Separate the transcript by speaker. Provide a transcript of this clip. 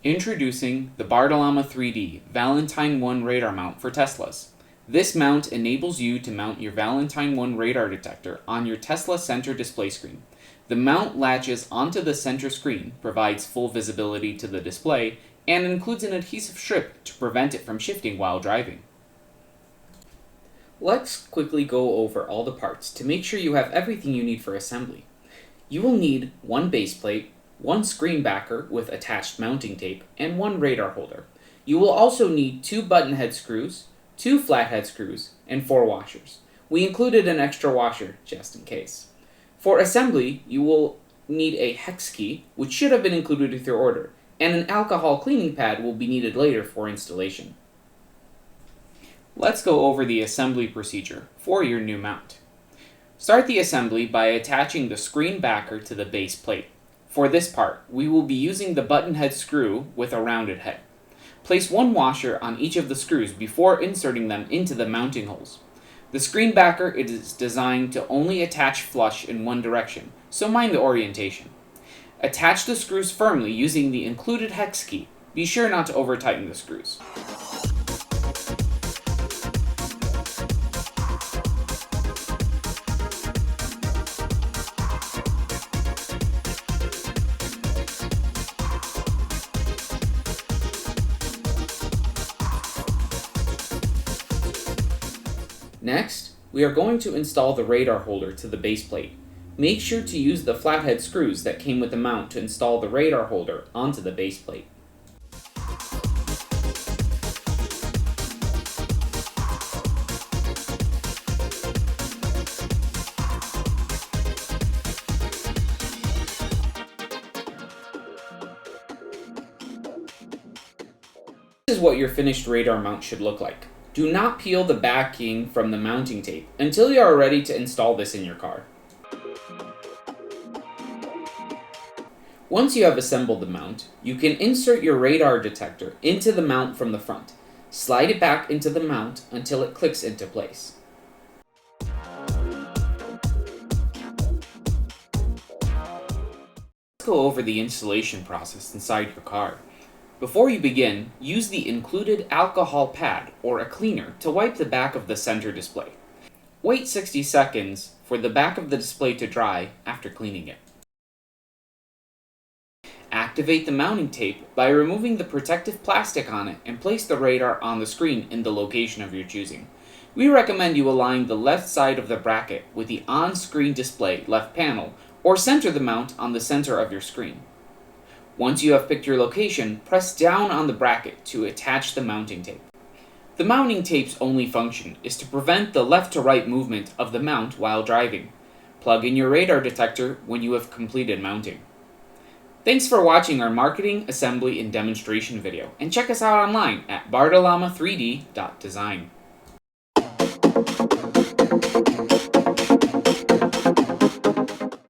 Speaker 1: Introducing the Bartoloma 3D Valentine One radar mount for Teslas. This mount enables you to mount your Valentine One radar detector on your Tesla center display screen. The mount latches onto the center screen, provides full visibility to the display, and includes an adhesive strip to prevent it from shifting while driving. Let's quickly go over all the parts to make sure you have everything you need for assembly. You will need one base plate, one screen backer with attached mounting tape, and one radar holder. You will also need 2 button head screws, 2 flathead screws, and 4 washers. We included an extra washer just in case. For assembly, you will need a hex key, which should have been included with your order, and an alcohol cleaning pad will be needed later for installation. Let's go over the assembly procedure for your new mount. Start the assembly by attaching the screen backer to the base plate. For this part, we will be using the button head screw with a rounded head. Place one washer on each of the screws before inserting them into the mounting holes. The screen backer is designed to only attach flush in one direction, so mind the orientation. Attach the screws firmly using the included hex key. Be sure not to over-tighten the screws. Next, we are going to install the radar holder to the base plate. Make sure to use the flathead screws that came with the mount to install the radar holder onto the base plate. This is what your finished radar mount should look like. Do not peel the backing from the mounting tape until you are ready to install this in your car. Once you have assembled the mount, you can insert your radar detector into the mount from the front. Slide it back into the mount until it clicks into place. Let's go over the installation process inside your car. Before you begin, use the included alcohol pad or a cleaner to wipe the back of the center display. Wait 60 seconds for the back of the display to dry after cleaning it. Activate the mounting tape by removing the protective plastic on it and place the radar on the screen in the location of your choosing. We recommend you align the left side of the bracket with the on-screen display left panel or center the mount on the center of your screen. Once you have picked your location, press down on the bracket to attach the mounting tape. The mounting tape's only function is to prevent the left to right movement of the mount while driving. Plug in your radar detector when you have completed mounting. Thanks for watching our marketing, assembly, and demonstration video, and check us out online at bartoloma3d.design.